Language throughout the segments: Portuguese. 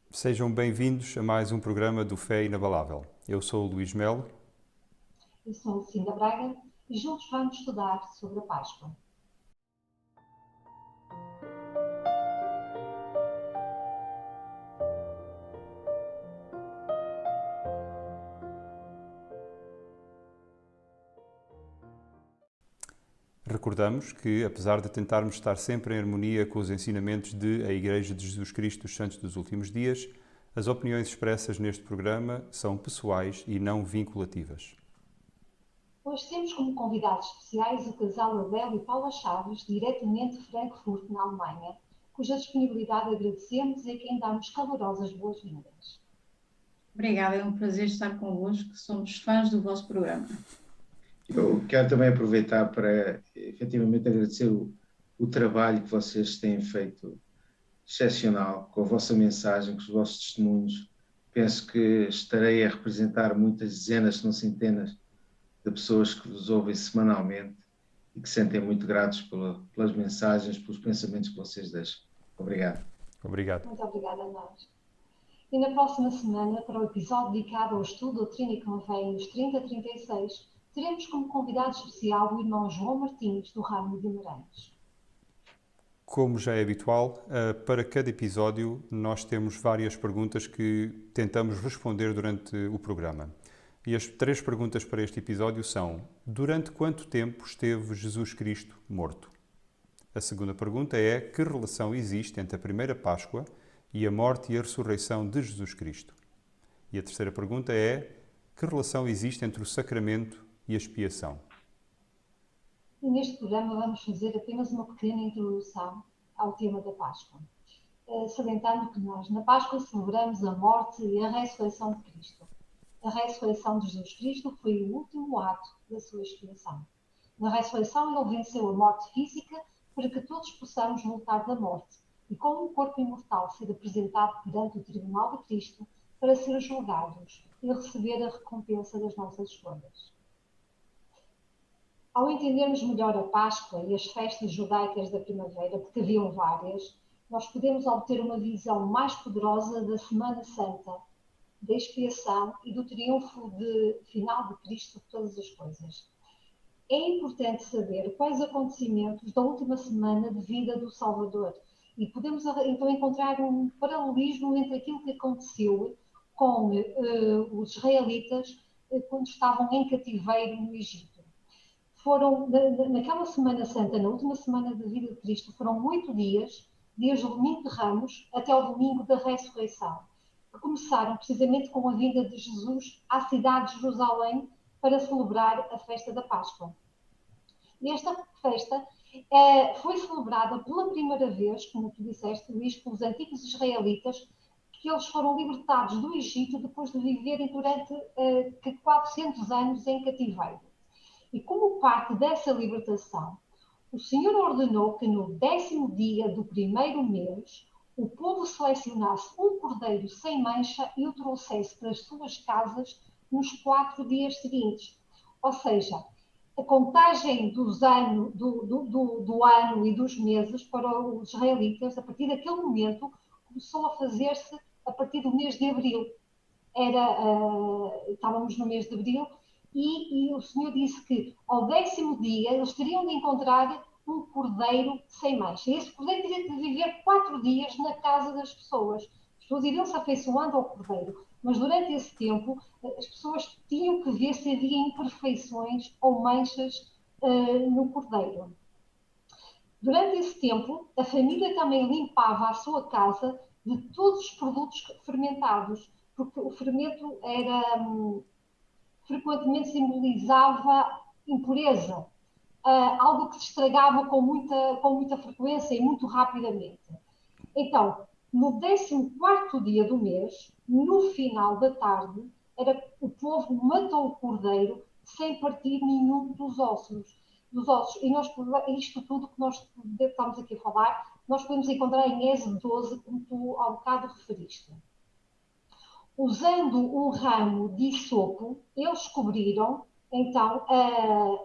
Sejam bem-vindos a mais um programa do Fé Inabalável. Eu sou o Luís Melo. Eu sou a Lucinda Braga e juntos vamos estudar sobre a Páscoa. Recordamos que, apesar de tentarmos estar sempre em harmonia com os ensinamentos de a Igreja de Jesus Cristo dos Santos dos Últimos Dias, as opiniões expressas neste programa são pessoais e não vinculativas. Hoje temos como convidados especiais o casal Abel e Paula Chaves, diretamente de Frankfurt, na Alemanha, cuja disponibilidade agradecemos e a quem damos calorosas boas-vindas. Obrigada, é um prazer estar convosco, somos fãs do vosso programa. Eu quero também aproveitar para efetivamente agradecer o trabalho que vocês têm feito, excepcional, com a vossa mensagem, com os vossos testemunhos. Penso que estarei a representar muitas dezenas, se não centenas, de pessoas que vos ouvem semanalmente e que se sentem muito gratos pelas mensagens, pelos pensamentos que vocês deixam. Obrigado. Obrigado. Muito obrigada a nós. E na próxima semana, para o episódio dedicado ao estudo do Trini Convênios 3036, teremos como convidado especial o irmão João Martins, do Ramo de Guimarães. Como já é habitual, para cada episódio nós temos várias perguntas que tentamos responder durante o programa. E as 3 perguntas para este episódio são: durante quanto tempo esteve Jesus Cristo morto? A segunda pergunta é: que relação existe entre a primeira Páscoa e a morte e a ressurreição de Jesus Cristo? E a terceira pergunta é: que relação existe entre o sacramento e a expiação? E neste programa vamos fazer apenas uma pequena introdução ao tema da Páscoa, salientando que nós na Páscoa celebramos a morte e a ressurreição de Cristo. A ressurreição de Jesus Cristo foi o último ato da sua expiação. Na ressurreição ele venceu a morte física para que todos possamos voltar da morte e com um corpo imortal ser apresentado perante o tribunal de Cristo para ser julgados e receber a recompensa das nossas escolhas. Ao entendermos melhor a Páscoa e as festas judaicas da primavera, porque haviam várias, nós podemos obter uma visão mais poderosa da Semana Santa, da expiação e do triunfo final de Cristo sobre todas as coisas. É importante saber quais acontecimentos da última semana de vida do Salvador e podemos então encontrar um paralelismo entre aquilo que aconteceu com os israelitas quando estavam em cativeiro no Egito. Naquela Semana Santa, na última semana da vida de Cristo, foram 8 dias, desde o domingo de Ramos até o domingo da ressurreição, que começaram precisamente com a vinda de Jesus à cidade de Jerusalém para celebrar a festa da Páscoa. E esta festa foi celebrada pela primeira vez, como tu disseste, Luís, pelos antigos israelitas, que eles foram libertados do Egito depois de viverem durante 400 anos em cativeiro. E como parte dessa libertação, o Senhor ordenou que no 10º dia do primeiro mês o povo selecionasse um cordeiro sem mancha e o trouxesse para as suas casas nos 4 dias seguintes. Ou seja, a contagem do ano e dos meses para os israelitas, a partir daquele momento, começou a fazer-se a partir do mês de abril. Estávamos no mês de abril e o Senhor disse que ao 10º dia eles teriam de encontrar um cordeiro sem mancha. E esse cordeiro teria de viver 4 dias na casa das pessoas. As pessoas iriam se afeiçoando ao cordeiro, mas durante esse tempo as pessoas tinham que ver se havia imperfeições ou manchas no cordeiro. Durante esse tempo, a família também limpava a sua casa de todos os produtos fermentados, porque o fermento frequentemente simbolizava impureza, algo que se estragava com muita frequência e muito rapidamente. Então, no 14º dia do mês, no final da tarde, o povo matou o cordeiro sem partir nenhum dos ossos. E isto tudo que nós estamos aqui a falar, nós podemos encontrar em Êxodo 12, como tu há bocado referiste. Usando um ramo de isopo, eles cobriram então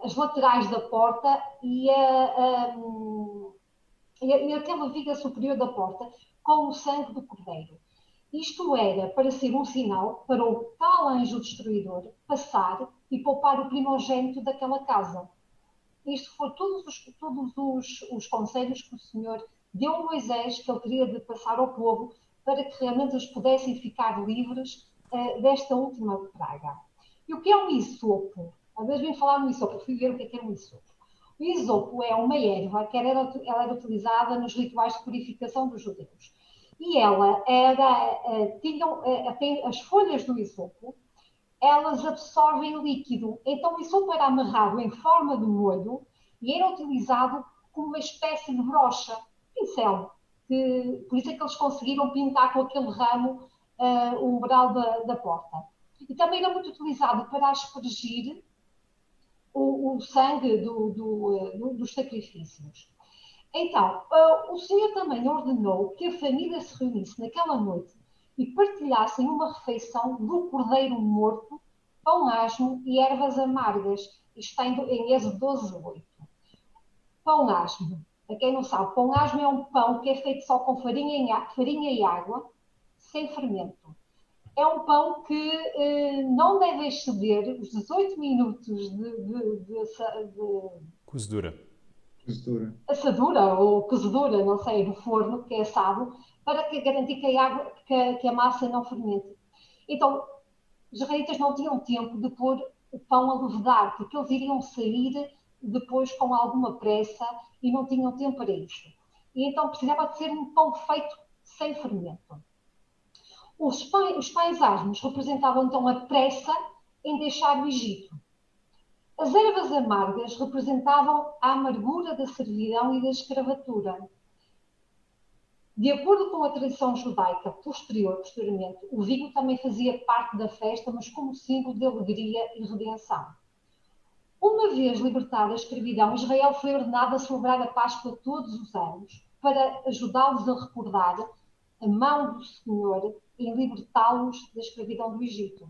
as laterais da porta e aquela viga superior da porta com o sangue do cordeiro. Isto era para ser um sinal para o tal anjo destruidor passar e poupar o primogênito daquela casa. Isto foram todos os conselhos que o Senhor deu a Moisés, que ele queria de passar ao povo, para que realmente eles pudessem ficar livres desta última praga. E o que é um isopo? Às vezes vim falar no isopo, eu fui ver o que é um isopo. O isopo é uma erva que ela era utilizada nos rituais de purificação dos judeus. E ela tem as folhas do isopo, elas absorvem líquido. Então o isopo era amarrado em forma de molho e era utilizado como uma espécie de brocha, pincel. Por isso é que eles conseguiram pintar com aquele ramo o umbral da porta. E também era muito utilizado para aspergir o sangue dos sacrifícios. Então, o Senhor também ordenou que a família se reunisse naquela noite e partilhassem uma refeição do cordeiro morto, pão asmo e ervas amargas. Isto está em Êxodo 12:8. Pão asmo. Para quem não sabe, pão asmo é um pão que é feito só com farinha e água, sem fermento. É um pão que não deve exceder os 18 minutos de Cozedura. assadura ou cozedura, não sei, no forno, que é assado, para garantir que a massa não fermente. Então, os israelitas não tinham tempo de pôr o pão a levedar, porque eles iriam sair depois com alguma pressa e não tinham tempo para isso. E então precisava de ser um pão feito sem fermento. Os pães asmos representavam então a pressa em deixar o Egito. As ervas amargas representavam a amargura da servidão e da escravatura. De acordo com a tradição judaica posteriormente, o vinho também fazia parte da festa, mas como símbolo de alegria e redenção. Uma vez libertada da escravidão, Israel foi ordenado a celebrar a Páscoa todos os anos, para ajudá-los a recordar a mão do Senhor em libertá-los da escravidão do Egito.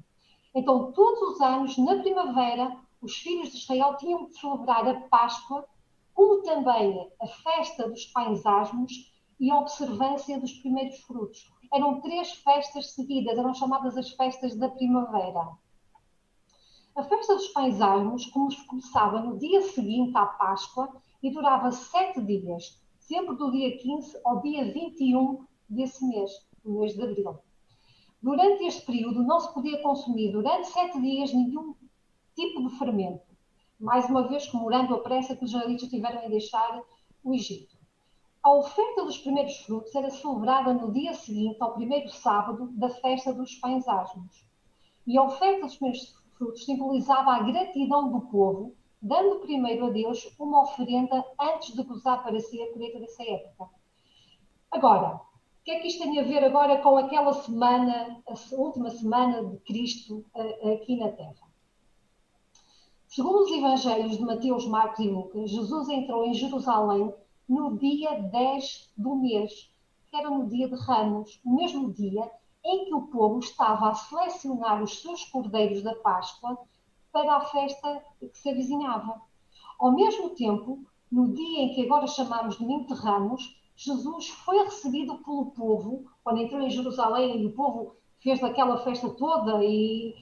Então, todos os anos, na primavera, os filhos de Israel tinham de celebrar a Páscoa, como também a festa dos pães asmos e a observância dos primeiros frutos. Eram 3 festas seguidas, eram chamadas as festas da primavera. A festa dos pães asmos começava no dia seguinte à Páscoa e durava 7 dias, sempre do dia 15 ao dia 21 desse mês, no mês de abril. Durante este período não se podia consumir durante 7 dias nenhum tipo de fermento, mais uma vez comemorando a pressa que os israelitas tiveram em deixar o Egito. A oferta dos primeiros frutos era celebrada no dia seguinte ao primeiro sábado da festa dos pães asmos. E a oferta dos primeiros frutos simbolizava a gratidão do povo, dando primeiro a Deus uma oferenda antes de gozar para si a colheita dessa época. Agora, o que é que isto tem a ver agora com aquela semana, a última semana de Cristo aqui na Terra? Segundo os evangelhos de Mateus, Marcos e Lucas, Jesus entrou em Jerusalém no dia 10 do mês, que era no dia de Ramos, o mesmo dia em que o povo estava a selecionar os seus cordeiros da Páscoa para a festa que se avizinhava. Ao mesmo tempo, no dia em que agora chamamos de Domingo de Ramos, Jesus foi recebido pelo povo, quando entrou em Jerusalém e o povo fez daquela festa toda e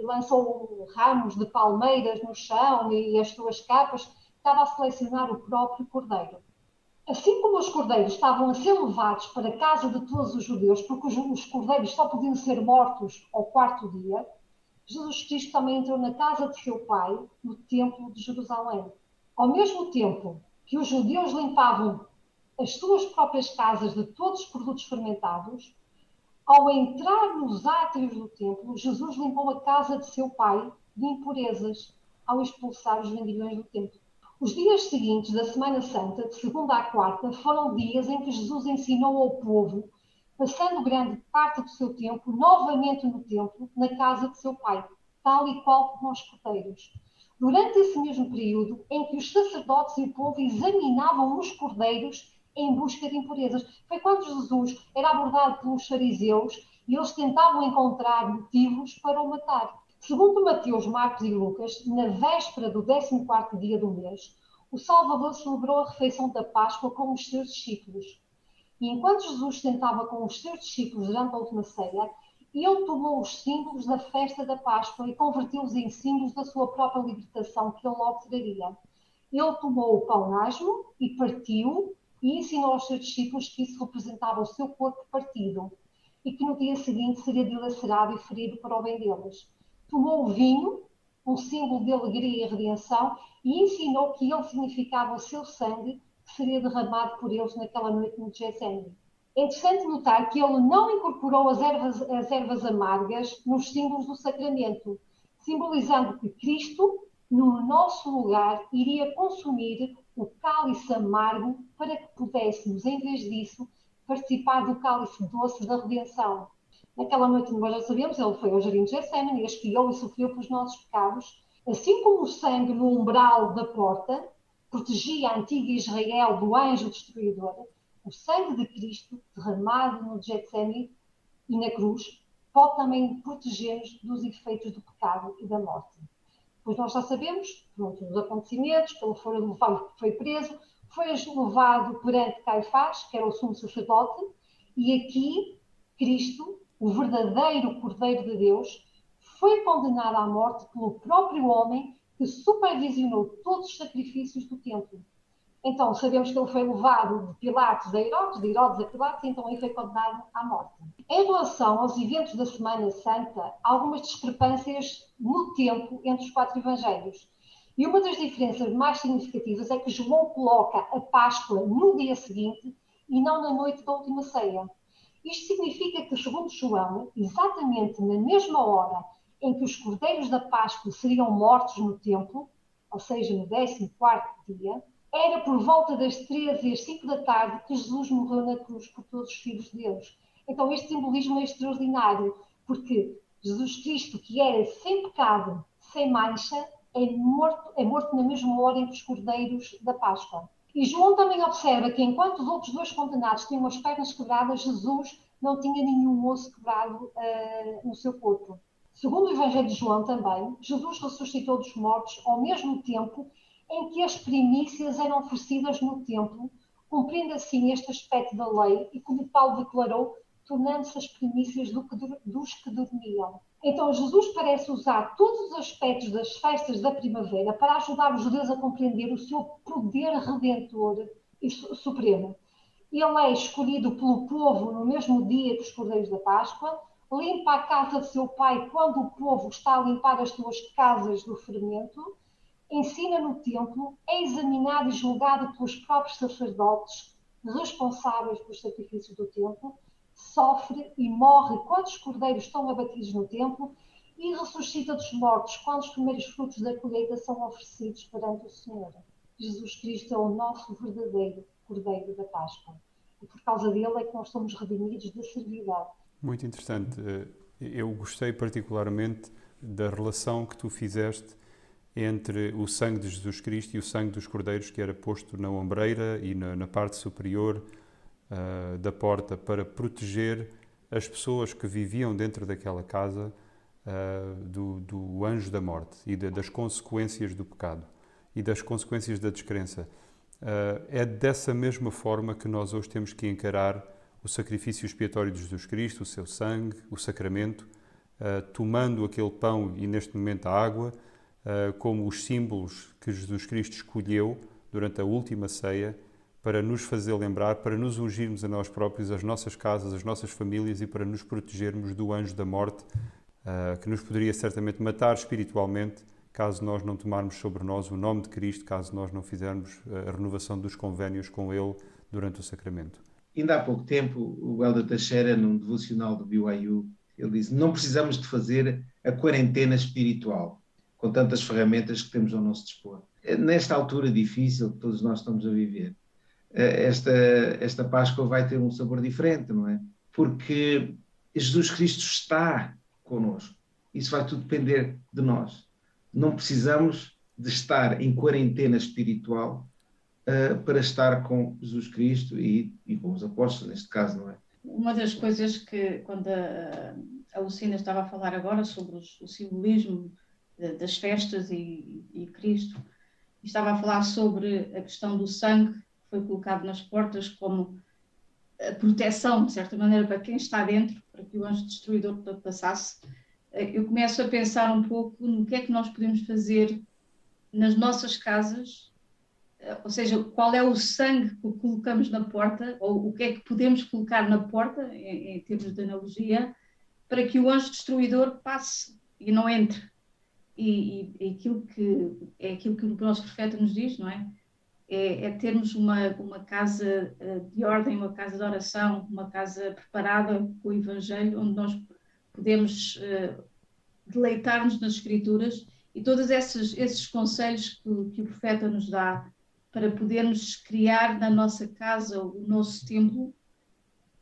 lançou ramos de palmeiras no chão e as suas capas, estava a selecionar o próprio cordeiro. Assim como os cordeiros estavam a ser levados para a casa de todos os judeus, porque os cordeiros só podiam ser mortos ao 4º dia, Jesus Cristo também entrou na casa de seu pai, no templo de Jerusalém. Ao mesmo tempo que os judeus limpavam as suas próprias casas de todos os produtos fermentados, ao entrar nos átrios do templo, Jesus limpou a casa de seu pai de impurezas, ao expulsar os vendilhões do templo. Os dias seguintes da Semana Santa, de segunda à quarta, foram dias em que Jesus ensinou ao povo, passando grande parte do seu tempo novamente no templo, na casa de seu pai, tal e qual como os cordeiros. Durante esse mesmo período em que os sacerdotes e o povo examinavam os cordeiros em busca de impurezas. Foi quando Jesus era abordado pelos fariseus e eles tentavam encontrar motivos para o matar. Segundo Mateus, Marcos e Lucas, na véspera do 14º dia do mês, o Salvador celebrou a refeição da Páscoa com os seus discípulos. E enquanto Jesus sentava com os seus discípulos durante a última ceia, ele tomou os símbolos da festa da Páscoa e converteu-os em símbolos da sua própria libertação, que ele logo traria. Ele tomou o pão asmo e partiu e ensinou aos seus discípulos que isso representava o seu corpo partido e que no dia seguinte seria dilacerado e ferido para o bem deles. Tomou o vinho, um símbolo de alegria e redenção, e ensinou que ele significava o seu sangue que seria derramado por eles naquela noite no Getsemane. É interessante notar que ele não incorporou as ervas amargas nos símbolos do sacramento, simbolizando que Cristo, no nosso lugar, iria consumir o cálice amargo para que pudéssemos, em vez disso, participar do cálice doce da redenção. Naquela noite, nós já sabemos, ele foi ao jardim de Getsemane e expiou e sofreu pelos nossos pecados, assim como o sangue no umbral da porta protegia a antiga Israel do anjo destruidor. O sangue de Cristo, derramado no Getsemane e na cruz, pode também proteger-nos dos efeitos do pecado e da morte. Pois nós já sabemos, pronto, os acontecimentos, que ele foi preso, foi levado perante Caifás, que era o sumo sacerdote, e aqui Cristo, o verdadeiro Cordeiro de Deus, foi condenado à morte pelo próprio homem que supervisionou todos os sacrifícios do templo. Então, sabemos que ele foi levado de Pilatos a Herodes, de Herodes a Pilatos, e então ele foi condenado à morte. Em relação aos eventos da Semana Santa, há algumas discrepâncias no tempo entre os 4 evangelhos. E uma das diferenças mais significativas é que João coloca a Páscoa no dia seguinte e não na noite da última ceia. Isto significa que, segundo João, exatamente na mesma hora em que os cordeiros da Páscoa seriam mortos no templo, ou seja, no 14º dia, era por volta das 13 e às 5 da tarde que Jesus morreu na cruz por todos os filhos de Deus. Então este simbolismo é extraordinário, porque Jesus Cristo, que era sem pecado, sem mancha, é morto na mesma hora entre os cordeiros da Páscoa. E João também observa que enquanto os outros 2 condenados tinham as pernas quebradas, Jesus não tinha nenhum osso quebrado no seu corpo. Segundo o Evangelho de João também, Jesus ressuscitou dos mortos ao mesmo tempo em que as primícias eram oferecidas no templo, cumprindo assim este aspecto da lei e, como Paulo declarou, tornando-se as primícias dos que dormiam. Então Jesus parece usar todos os aspectos das festas da primavera para ajudar os judeus a compreender o seu poder redentor e supremo. Ele é escolhido pelo povo no mesmo dia que os cordeiros da Páscoa, limpa a casa de seu pai quando o povo está a limpar as suas casas do fermento, ensina no templo, é examinado e julgado pelos próprios sacerdotes responsáveis pelos sacrifícios do templo, sofre e morre quando os cordeiros estão abatidos no templo e ressuscita dos mortos quando os primeiros frutos da colheita são oferecidos perante o Senhor. Jesus Cristo é o nosso verdadeiro Cordeiro da Páscoa. E por causa dele é que nós somos redimidos da servidão. Muito interessante. Eu gostei particularmente da relação que tu fizeste entre o sangue de Jesus Cristo e o sangue dos cordeiros que era posto na ombreira e na parte superior da porta para proteger as pessoas que viviam dentro daquela casa do anjo da morte e das consequências do pecado e das consequências da descrença. É dessa mesma forma que nós hoje temos que encarar o sacrifício expiatório de Jesus Cristo, o seu sangue, o sacramento, tomando aquele pão e neste momento a água, como os símbolos que Jesus Cristo escolheu durante a última ceia para nos fazer lembrar, para nos ungirmos a nós próprios, as nossas casas, as nossas famílias e para nos protegermos do anjo da morte, que nos poderia certamente matar espiritualmente caso nós não tomarmos sobre nós o nome de Cristo, caso nós não fizermos a renovação dos convénios com Ele durante o sacramento. Ainda há pouco tempo, o Helder Teixeira, num devocional do BYU, ele disse: não precisamos de fazer a quarentena espiritual com tantas ferramentas que temos ao nosso dispor. Nesta altura difícil que todos nós estamos a viver, esta Páscoa vai ter um sabor diferente, não é? Porque Jesus Cristo está connosco. Isso vai tudo depender de nós. Não precisamos de estar em quarentena espiritual para estar com Jesus Cristo e com os apóstolos, neste caso, não é? Uma das coisas que, quando a Lucina estava a falar agora sobre o simbolismo das festas e Cristo, estava a falar sobre a questão do sangue que foi colocado nas portas como a proteção, de certa maneira, para quem está dentro, para que o anjo destruidor passasse, eu começo a pensar um pouco no que é que nós podemos fazer nas nossas casas, ou seja, qual é o sangue que colocamos na porta, ou o que é que podemos colocar na porta, em termos de analogia, para que o anjo destruidor passe e não entre. E aquilo que o nosso profeta nos diz, não é? É termos uma casa de ordem, uma casa de oração, uma casa preparada com o Evangelho, onde nós podemos deleitar-nos nas Escrituras e todos esses conselhos que o profeta nos dá para podermos criar na nossa casa o nosso templo,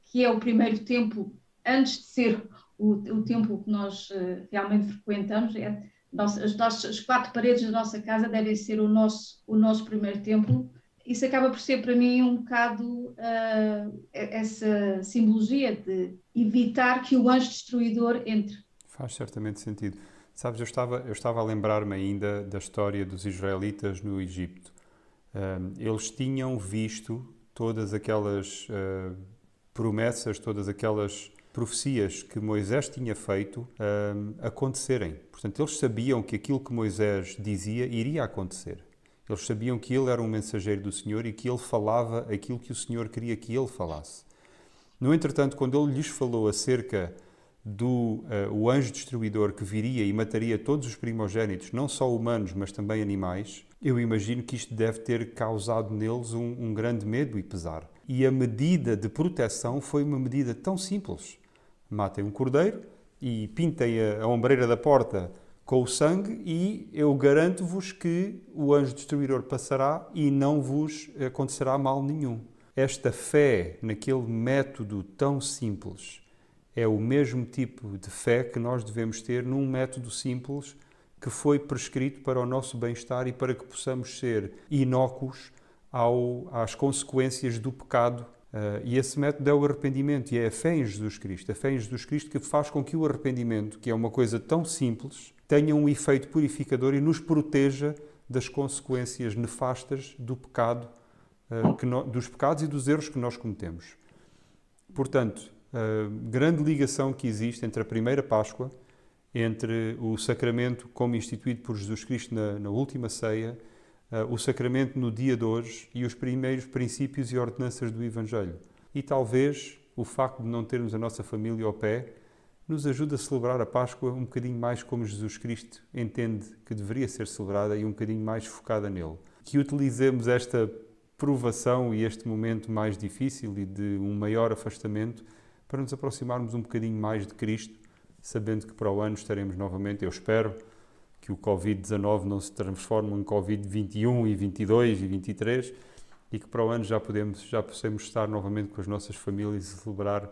que é o primeiro templo, antes de ser o templo que nós realmente frequentamos. As 4 paredes da nossa casa devem ser o nosso primeiro templo. Isso acaba por ser para mim um bocado essa simbologia de evitar que o anjo destruidor entre. Faz certamente sentido. Sabes, eu estava a lembrar-me ainda da história dos israelitas no Egito. Eles tinham visto todas aquelas promessas, todas aquelas profecias que Moisés tinha feito acontecerem. Portanto, eles sabiam que aquilo que Moisés dizia iria acontecer. Eles sabiam que ele era um mensageiro do Senhor e que ele falava aquilo que o Senhor queria que ele falasse. No entretanto, quando ele lhes falou acerca do o anjo destruidor que viria e mataria todos os primogénitos, não só humanos, mas também animais, eu imagino que isto deve ter causado neles um grande medo e pesar. E a medida de proteção foi uma medida tão simples. Matem um cordeiro e pintem a ombreira da porta com o sangue e eu garanto-vos que o anjo destruidor passará e não vos acontecerá mal nenhum. Esta fé naquele método tão simples é o mesmo tipo de fé que nós devemos ter num método simples que foi prescrito para o nosso bem-estar e para que possamos ser inócuos às consequências do pecado. E esse método é o arrependimento e é a fé em Jesus Cristo. A fé em Jesus Cristo que faz com que o arrependimento, que é uma coisa tão simples, tenha um efeito purificador e nos proteja das consequências nefastas do pecado, dos pecados e dos erros que nós cometemos. Portanto, a grande ligação que existe entre a primeira Páscoa, entre o sacramento como instituído por Jesus Cristo na última ceia, o sacramento no dia de hoje e os primeiros princípios e ordenanças do Evangelho. E talvez o facto de não termos a nossa família ao pé nos ajude a celebrar a Páscoa um bocadinho mais como Jesus Cristo entende que deveria ser celebrada e um bocadinho mais focada nele. Que utilizemos esta provação e este momento mais difícil e de um maior afastamento para nos aproximarmos um bocadinho mais de Cristo, sabendo que para o ano estaremos novamente, eu espero, que o Covid-19 não se transforme em Covid-21 e 22 e 23 e que para o ano já possamos estar novamente com as nossas famílias e celebrar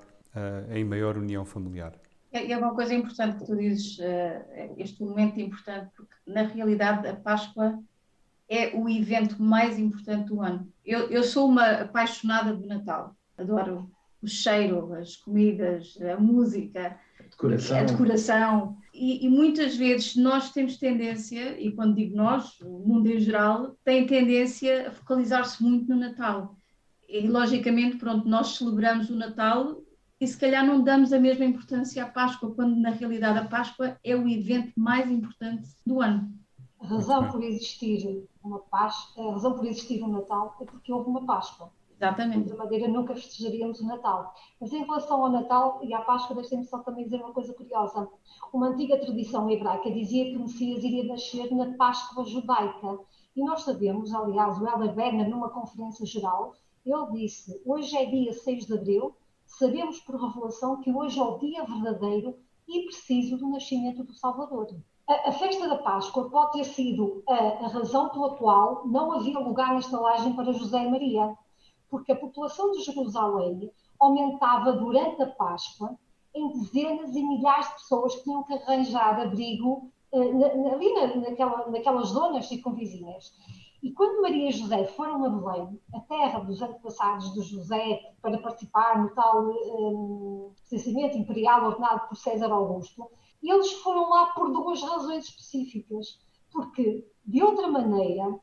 em maior união familiar. É uma coisa importante que tu dizes, este momento importante, porque na realidade a Páscoa é o evento mais importante do ano. Eu sou uma apaixonada do Natal, adoro o cheiro, as comidas, a música, a decoração. E muitas vezes nós temos tendência, e quando digo nós, o mundo em geral, tem tendência a focalizar-se muito no Natal. E logicamente, pronto, nós celebramos o Natal e se calhar não damos a mesma importância à Páscoa, quando na realidade a Páscoa é o evento mais importante do ano. A razão por existir a razão por existir o Natal é porque houve uma Páscoa. Exatamente. De outra maneira, nunca festejaríamos o Natal. Mas em relação ao Natal e à Páscoa, deixem-me só também dizer uma coisa curiosa. Uma antiga tradição hebraica dizia que o Messias iria nascer na Páscoa judaica. E nós sabemos, aliás, o Elder Berner, numa conferência geral, ele disse: hoje é dia 6 de abril, sabemos por revelação que hoje é o dia verdadeiro e preciso do nascimento do Salvador. A festa da Páscoa pode ter sido a razão pela qual não havia lugar na estalagem para José e Maria, porque a população de Jerusalém aumentava durante a Páscoa em dezenas e milhares de pessoas que tinham que arranjar abrigo ali naquelas zonas circunvizinhas. E quando Maria e José foram a Belém, a terra dos antepassados de José, para participar no tal recenseamento imperial ordenado por César Augusto, eles foram lá por 2 razões específicas. Porque, de outra maneira,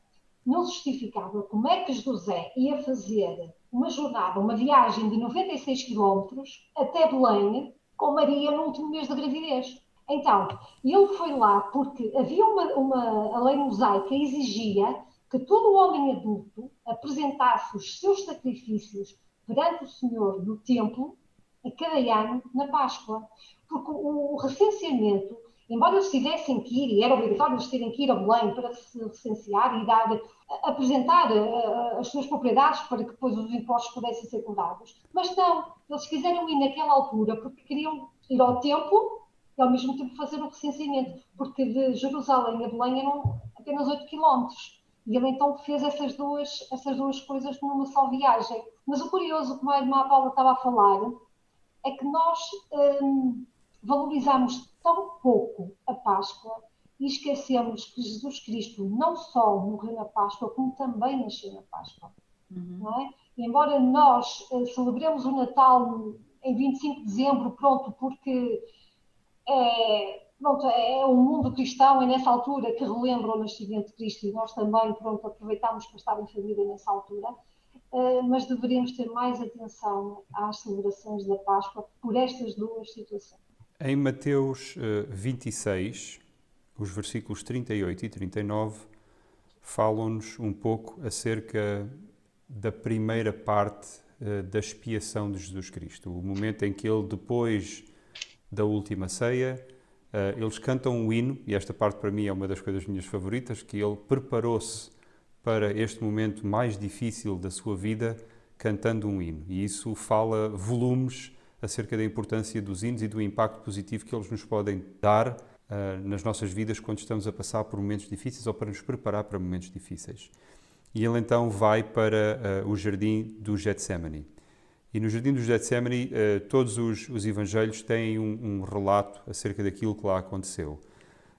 não se justificava como é que José ia fazer uma jornada, uma viagem de 96 quilómetros até Belém com Maria no último mês da gravidez. Então, ele foi lá porque havia a lei mosaica exigia que todo homem adulto apresentasse os seus sacrifícios perante o Senhor no templo a cada ano na Páscoa. Porque o recenseamento, embora eles tivessem que ir, e era obrigatório eles terem que ir a Belém para se recensear e apresentar as suas propriedades para que depois os impostos pudessem ser cobrados, mas não, eles quiseram ir naquela altura porque queriam ir ao templo e ao mesmo tempo fazer o recenseamento, porque de Jerusalém a Belém eram apenas 8 quilómetros. E ele então fez essas duas coisas numa só viagem. Mas o curioso, como a irmã Paula estava a falar, é que nós valorizamos tão pouco a Páscoa e esquecemos que Jesus Cristo não só morreu na Páscoa, como também nasceu na Páscoa. Não é? E embora nós celebremos o Natal em 25 de dezembro, porque é o mundo cristão, é nessa altura que relembra o nascimento de Cristo e nós também, aproveitamos para estar em família nessa altura, mas deveríamos ter mais atenção às celebrações da Páscoa por estas duas situações. Em Mateus 26, os versículos 38 e 39 falam-nos um pouco acerca da primeira parte da expiação de Jesus Cristo. O momento em que ele, depois da última ceia, eles cantam um hino, e esta parte para mim é uma das coisas minhas favoritas, que ele preparou-se para este momento mais difícil da sua vida cantando um hino. E isso fala volumes acerca da importância dos hinos e do impacto positivo que eles nos podem dar nas nossas vidas quando estamos a passar por momentos difíceis ou para nos preparar para momentos difíceis. E ele então vai para o jardim do Getsemane. E no jardim do Getsemane todos os evangelhos têm um relato acerca daquilo que lá aconteceu.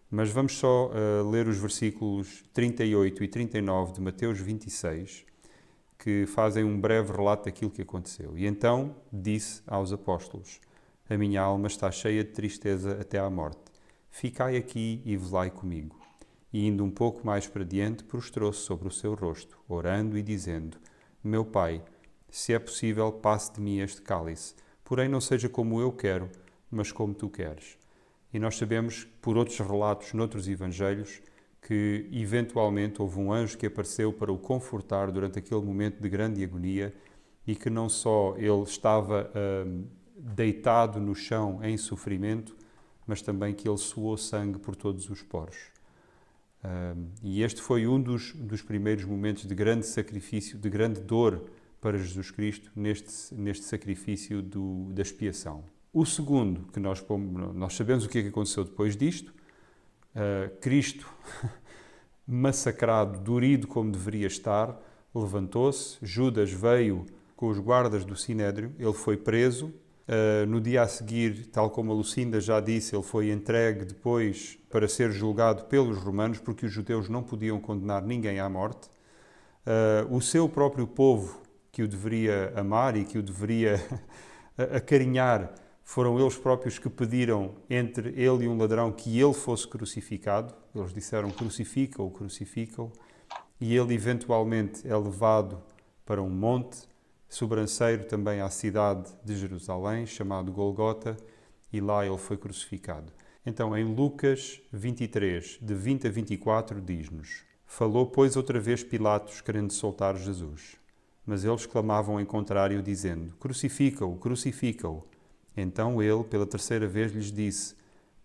Mas vamos só ler os versículos 38 e 39 de Mateus 26, que fazem um breve relato daquilo que aconteceu. E então disse aos apóstolos: a minha alma está cheia de tristeza até à morte. Ficai aqui e velai comigo. E indo um pouco mais para diante, prostrou-se sobre o seu rosto, orando e dizendo: meu Pai, se é possível, passe de mim este cálice, porém não seja como eu quero, mas como tu queres. E nós sabemos, por outros relatos noutros evangelhos, que eventualmente houve um anjo que apareceu para o confortar durante aquele momento de grande agonia e que não só ele estava deitado no chão em sofrimento, mas também que ele suou sangue por todos os poros. E este foi um dos primeiros momentos de grande sacrifício, de grande dor para Jesus Cristo neste sacrifício da expiação. O segundo, que nós sabemos o que é que aconteceu depois disto, Cristo, massacrado, dorido como deveria estar, levantou-se, Judas veio com os guardas do Sinédrio, ele foi preso, no dia a seguir, tal como a Lucinda já disse, ele foi entregue depois para ser julgado pelos romanos, porque os judeus não podiam condenar ninguém à morte. O seu próprio povo, que o deveria amar e que o deveria acarinhar, foram eles próprios que pediram entre ele e um ladrão que ele fosse crucificado. Eles disseram: crucifica-o, crucifica-o. E ele eventualmente é levado para um monte, sobranceiro também à cidade de Jerusalém, chamado Golgota, e lá ele foi crucificado. Então, em Lucas 23, de 20 a 24, diz-nos: falou, pois, outra vez Pilatos, querendo soltar Jesus. Mas eles clamavam em contrário, dizendo: crucifica-o, crucifica-o. Então ele, pela terceira vez, lhes disse: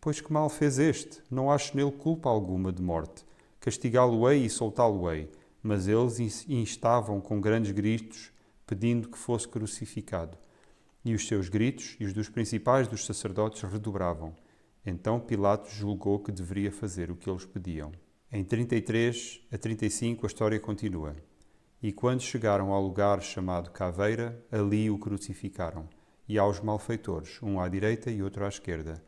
pois que mal fez este? Não acho nele culpa alguma de morte. Castigá-lo-ei e soltá-lo-ei. Mas eles instavam com grandes gritos, pedindo que fosse crucificado. E os seus gritos e os dos principais dos sacerdotes redobravam. Então Pilatos julgou que deveria fazer o que eles pediam. Em 33 a 35 a história continua. E quando chegaram ao lugar chamado Caveira, ali o crucificaram. E aos malfeitores, um à direita e outro à esquerda.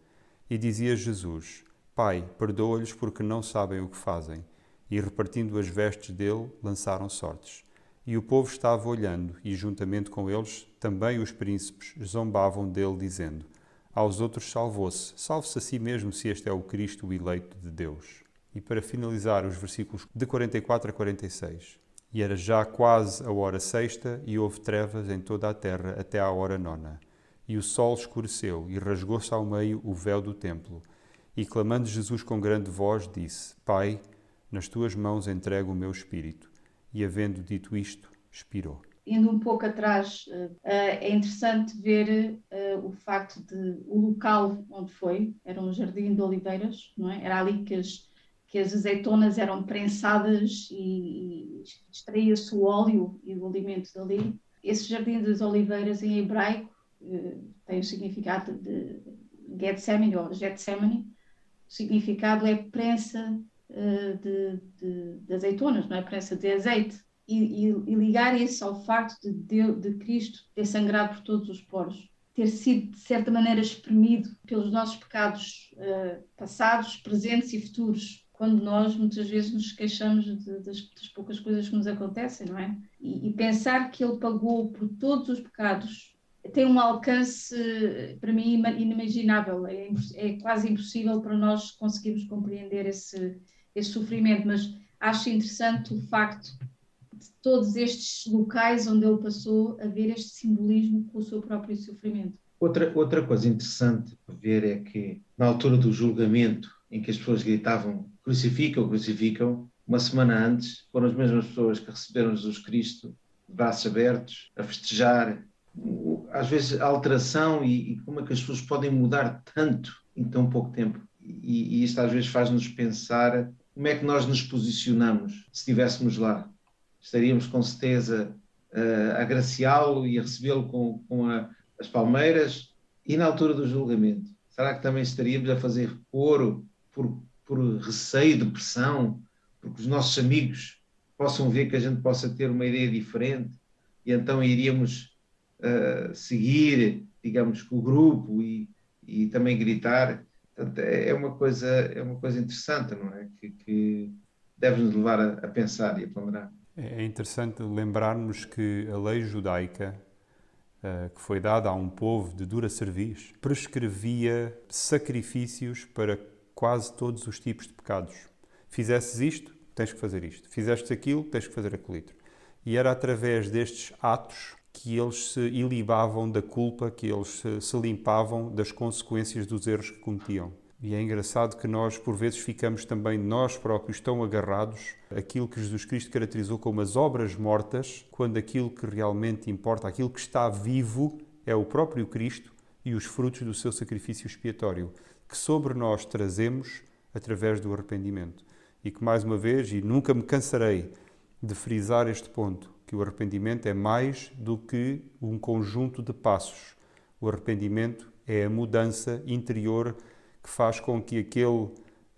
E dizia Jesus: Pai, perdoa-lhes porque não sabem o que fazem. E repartindo as vestes dele, lançaram sortes. E o povo estava olhando, e juntamente com eles, também os príncipes zombavam dele, dizendo: aos outros salvou-se, salve-se a si mesmo se este é o Cristo, o eleito de Deus. E para finalizar os versículos de 44 a 46. E era já quase a hora sexta, e houve trevas em toda a terra até à hora nona. E o sol escureceu, e rasgou-se ao meio o véu do templo. E clamando Jesus com grande voz, disse: Pai, nas tuas mãos entrego o meu espírito. E havendo dito isto, expirou. Indo um pouco atrás, é interessante ver o facto de o local onde foi, era um jardim de oliveiras, não é? Era ali que as azeitonas eram prensadas e extraía-se o óleo e o alimento dali. Esse jardim das oliveiras em hebraico tem o significado de Getsemane ou Getsemane. O significado é prensa de azeitonas, não é? Prensa de azeite. E ligar isso ao facto de Cristo ter sangrado por todos os poros, ter sido, de certa maneira, espremido pelos nossos pecados passados, presentes e futuros, quando nós muitas vezes nos queixamos das poucas coisas que nos acontecem, não é? E pensar que Ele pagou por todos os pecados tem um alcance, para mim, inimaginável. É quase impossível para nós conseguirmos compreender esse sofrimento, mas acho interessante o facto de todos estes locais onde ele passou a ver este simbolismo com o seu próprio sofrimento. Outra coisa interessante para ver é que, na altura do julgamento, em que as pessoas gritavam crucificam, crucificam, uma semana antes foram as mesmas pessoas que receberam Jesus Cristo, de braços abertos, a festejar. Às vezes a alteração e como é que as pessoas podem mudar tanto em tão pouco tempo. E isto às vezes faz-nos pensar como é que nós nos posicionamos se estivéssemos lá. Estaríamos com certeza a agraciá-lo e a recebê-lo com as palmeiras, e na altura do julgamento, será que também estaríamos a fazer coro por receio de pressão, porque os nossos amigos possam ver que a gente possa ter uma ideia diferente e então iríamos seguir, digamos, com o grupo e também gritar? Portanto, é uma coisa interessante, não é? Que deve nos levar a pensar e a ponderar. É interessante lembrarmos que a lei judaica, que foi dada a um povo de dura cerviz, prescrevia sacrifícios para quase todos os tipos de pecados. Fizesses isto, tens que fazer isto. Fizeste aquilo, tens que fazer aquilo outro. E era através destes atos que eles se ilibavam da culpa, que eles se limpavam das consequências dos erros que cometiam. E é engraçado que nós, por vezes, ficamos também nós próprios tão agarrados àquilo que Jesus Cristo caracterizou como as obras mortas, quando aquilo que realmente importa, aquilo que está vivo, é o próprio Cristo e os frutos do seu sacrifício expiatório, que sobre nós trazemos através do arrependimento. E que, mais uma vez, e nunca me cansarei de frisar este ponto, que o arrependimento é mais do que um conjunto de passos. O arrependimento é a mudança interior que faz com que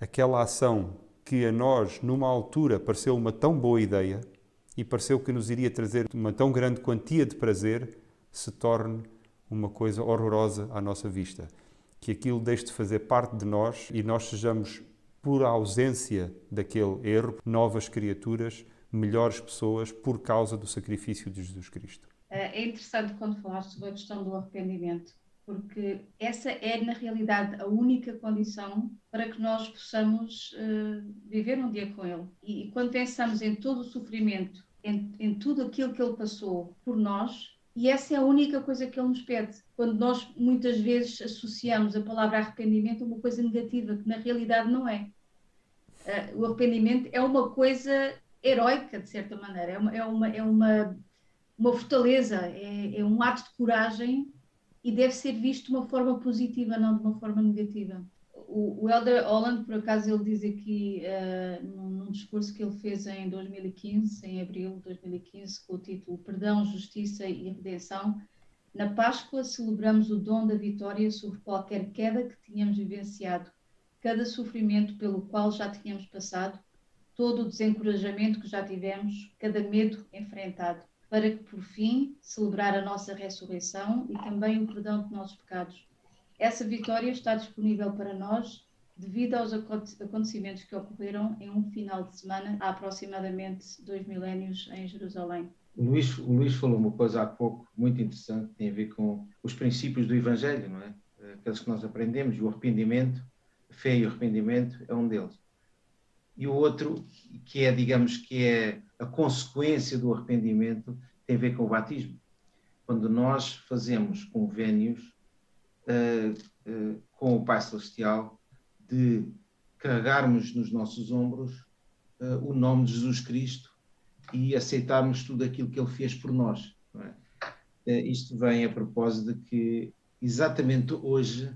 aquela ação que a nós, numa altura, pareceu uma tão boa ideia e pareceu que nos iria trazer uma tão grande quantia de prazer, se torne uma coisa horrorosa à nossa vista. Que aquilo deixe de fazer parte de nós e nós sejamos, por ausência daquele erro, novas criaturas, melhores pessoas, por causa do sacrifício de Jesus Cristo. É interessante quando falaste sobre a questão do arrependimento, porque essa é, na realidade, a única condição para que nós possamos viver um dia com Ele. E quando pensamos em todo o sofrimento, em tudo aquilo que Ele passou por nós, e essa é a única coisa que Ele nos pede. Quando nós, muitas vezes, associamos a palavra arrependimento a uma coisa negativa, que na realidade não é. O arrependimento é uma coisa heroica, de certa maneira, é uma fortaleza, é um ato de coragem e deve ser visto de uma forma positiva, não de uma forma negativa. O Elder Holland, por acaso, ele diz aqui num discurso que ele fez em 2015, em abril de 2015, com o título Perdão, Justiça e Redenção. Na Páscoa celebramos o dom da vitória sobre qualquer queda que tínhamos vivenciado, cada sofrimento pelo qual já tínhamos passado, todo o desencorajamento que já tivemos, cada medo enfrentado, para que, por fim, celebrar a nossa ressurreição e também o perdão de nossos pecados. Essa vitória está disponível para nós devido aos acontecimentos que ocorreram em um final de semana há aproximadamente 2 milénios em Jerusalém. O Luís falou uma coisa há pouco muito interessante, que tem a ver com os princípios do Evangelho, não é? Aqueles que nós aprendemos, e o arrependimento, a fé e o arrependimento é um deles. e o outro, que é, digamos, que é a consequência do arrependimento, tem a ver com o batismo. Quando nós fazemos convénios com o Pai Celestial, de carregarmos nos nossos ombros o nome de Jesus Cristo e aceitarmos tudo aquilo que Ele fez por nós. Não é? Isto vem a propósito de que exatamente hoje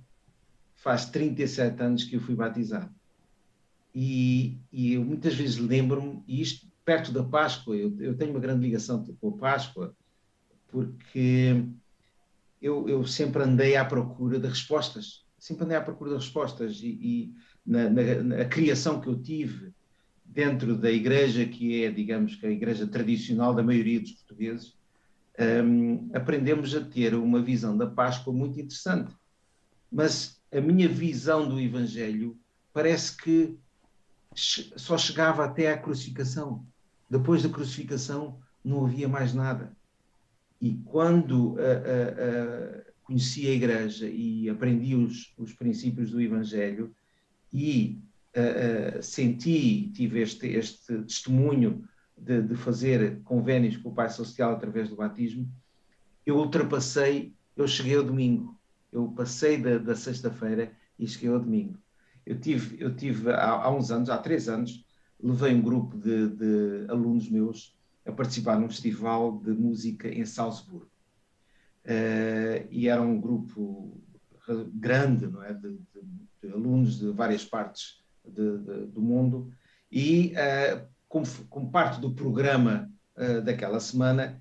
faz 37 anos que eu fui batizado. E eu muitas vezes lembro-me, e isto perto da Páscoa, eu tenho uma grande ligação com a Páscoa, porque eu sempre andei à procura de respostas, sempre andei à procura de respostas, e na criação que eu tive dentro da igreja, que é, digamos, que a igreja tradicional da maioria dos portugueses, aprendemos a ter uma visão da Páscoa muito interessante. Mas a minha visão do Evangelho parece que só chegava até à crucificação. Depois da crucificação não havia mais nada. E quando conheci a igreja e aprendi os princípios do Evangelho e tive este testemunho de fazer convénios com o Pai Celestial através do batismo, eu cheguei ao domingo. Eu passei da sexta-feira e cheguei ao domingo. Eu tive há uns anos, há 3 anos, levei um grupo de alunos meus a participar num festival de música em Salzburgo. E era um grupo grande, não é? de alunos de várias partes do mundo. E, como parte do programa daquela semana,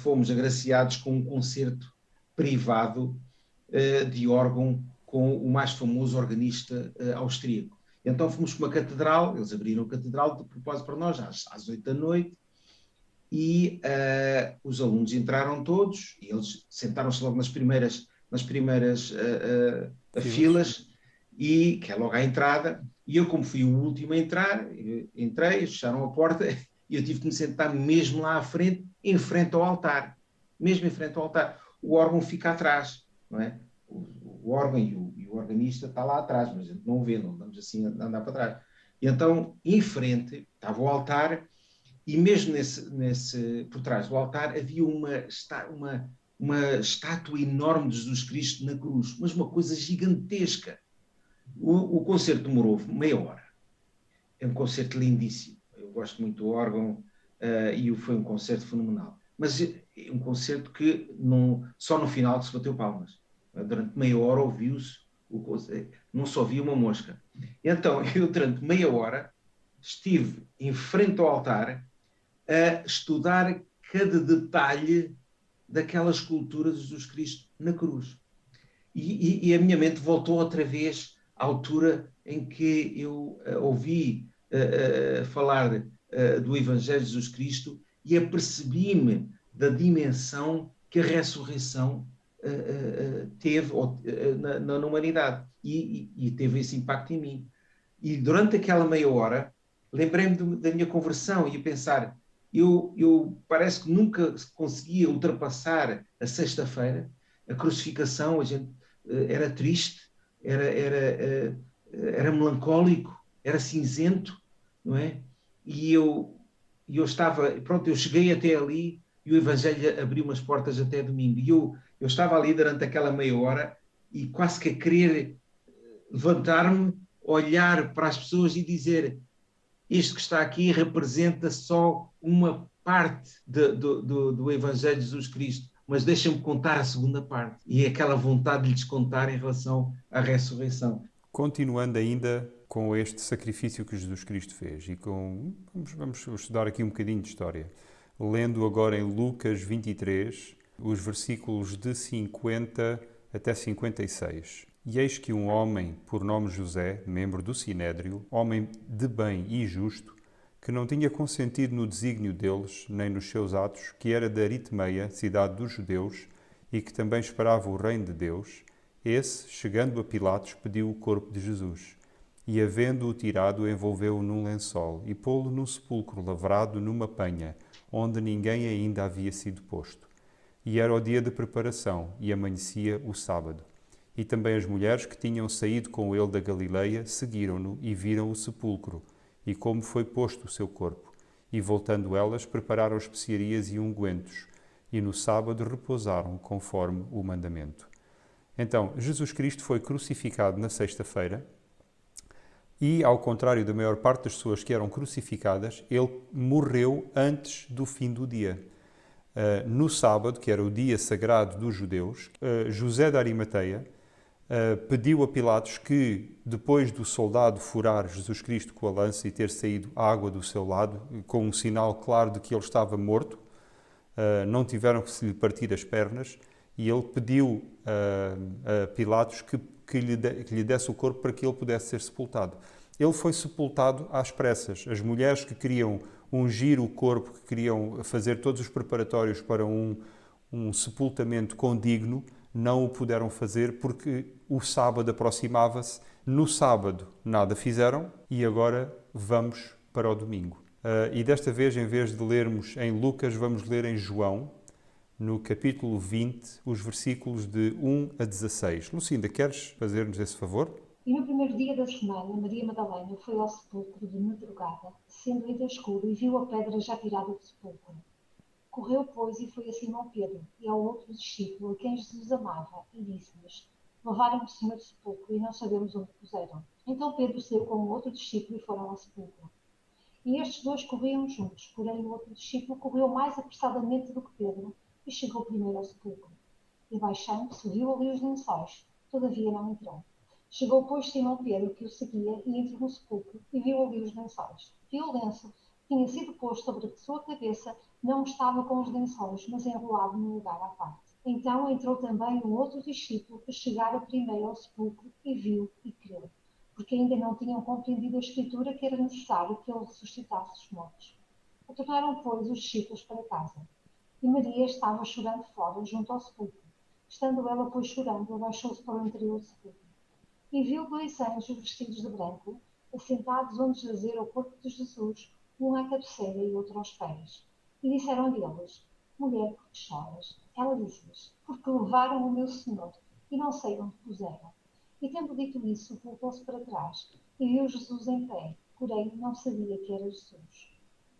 fomos agraciados com um concerto privado de órgão com o mais famoso organista austríaco. Então fomos para uma catedral, eles abriram a catedral de propósito para nós, às 8 da noite, e os alunos entraram todos, e eles sentaram-se logo nas primeiras filas, e que é logo à entrada, e eu, como fui o último a entrar, entrei, fecharam a porta, e eu tive que me sentar mesmo lá à frente, em frente ao altar. Mesmo em frente ao altar. O órgão fica atrás, não é? O órgão e o organista está lá atrás, mas a gente não vê, não andamos assim a andar para trás. E então, em frente, estava o altar, e mesmo por trás do altar havia uma estátua enorme de Jesus Cristo na cruz, mas uma coisa gigantesca. O concerto demorou meia hora. É um concerto lindíssimo. Eu gosto muito do órgão e foi um concerto fenomenal. Mas é um concerto que só no final que se bateu palmas. Durante meia hora ouviu-se, não só havia uma mosca. Então, eu durante meia hora estive em frente ao altar a estudar cada detalhe daquela escultura de Jesus Cristo na cruz. E a minha mente voltou outra vez à altura em que eu ouvi falar do Evangelho de Jesus Cristo e apercebi-me da dimensão que a ressurreição teve na humanidade e teve esse impacto em mim. E durante aquela meia hora lembrei-me da minha conversão e a pensar, eu parece que nunca conseguia ultrapassar a sexta-feira, a crucificação, a gente era triste, era melancólico, era cinzento, não é? E eu estava, pronto, eu cheguei até ali e o Evangelho abriu umas portas até domingo. E eu estava ali durante aquela meia hora e quase que a querer levantar-me, olhar para as pessoas e dizer: isto que está aqui representa só uma parte do Evangelho de Jesus Cristo, mas deixa-me contar a segunda parte. E é aquela vontade de lhes contar em relação à ressurreição. Continuando ainda com este sacrifício que Jesus Cristo fez, e vamos estudar aqui um bocadinho de história. Lendo agora em Lucas 23, os versículos de 50 até 56. E eis que um homem, por nome José, membro do Sinédrio, homem de bem e justo, que não tinha consentido no desígnio deles, nem nos seus atos, que era de Arimateia, cidade dos judeus, e que também esperava o reino de Deus, esse, chegando a Pilatos, pediu o corpo de Jesus. E, havendo-o tirado, envolveu-o num lençol, e pô-lo num sepulcro lavrado numa penha, onde ninguém ainda havia sido posto. E era o dia de preparação, e amanhecia o sábado. E também as mulheres que tinham saído com ele da Galileia seguiram-no e viram o sepulcro, e como foi posto o seu corpo. E voltando elas, prepararam especiarias e ungüentos, e no sábado repousaram conforme o mandamento. Então, Jesus Cristo foi crucificado na sexta-feira e, ao contrário da maior parte das pessoas que eram crucificadas, ele morreu antes do fim do dia. No sábado, que era o dia sagrado dos judeus, José de Arimateia pediu a Pilatos que, depois do soldado furar Jesus Cristo com a lança e ter saído água do seu lado, com um sinal claro de que ele estava morto, não tiveram que se lhe partir as pernas, e ele pediu a Pilatos que lhe desse o corpo para que ele pudesse ser sepultado. Ele foi sepultado às pressas. As mulheres que queriam ungir o corpo, que queriam fazer todos os preparatórios para um sepultamento condigno, não o puderam fazer porque o sábado aproximava-se. No sábado nada fizeram e agora vamos para o domingo. E desta vez, em vez de lermos em Lucas, vamos ler em João, no capítulo 20, os versículos de 1 a 16. Lucinda, queres fazer-nos esse favor? E no primeiro dia da semana, Maria Madalena foi ao sepulcro de madrugada, sendo ainda escuro, e viu a pedra já tirada do sepulcro. Correu, pois, e foi a Simão Pedro e ao outro discípulo, a quem Jesus amava, e disse-lhes: Levaram o Senhor do sepulcro e não sabemos onde o puseram. Então Pedro saiu com o outro discípulo e foram ao sepulcro. E estes dois corriam juntos, porém o outro discípulo correu mais apressadamente do que Pedro e chegou primeiro ao sepulcro. E baixando-se, viu ali os lençóis, todavia não entrou. Chegou, pois, Simão Pedro, que o seguia, e entrou no sepulcro, e viu ali os lençóis. E o lenço que tinha sido posto sobre a sua cabeça não estava com os lençóis, mas enrolado num lugar à parte. Então entrou também um outro discípulo, que chegara primeiro ao sepulcro, e viu e creu, porque ainda não tinham compreendido a Escritura que era necessário que ele ressuscitasse os mortos. Retornaram, pois, os discípulos para casa. E Maria estava chorando fora, junto ao sepulcro. Estando ela, pois, chorando, abaixou-se para o interior do sepulcro. E viu dois anjos vestidos de branco, assentados onde jazera o corpo de Jesus, um à cabeceira e outro aos pés. E disseram-lhe eles: Mulher, por que choras? Ela disse-lhes: Porque levaram o meu Senhor, e não sei onde puseram. E tendo dito isso, voltou-se para trás, e viu Jesus em pé, porém não sabia que era Jesus.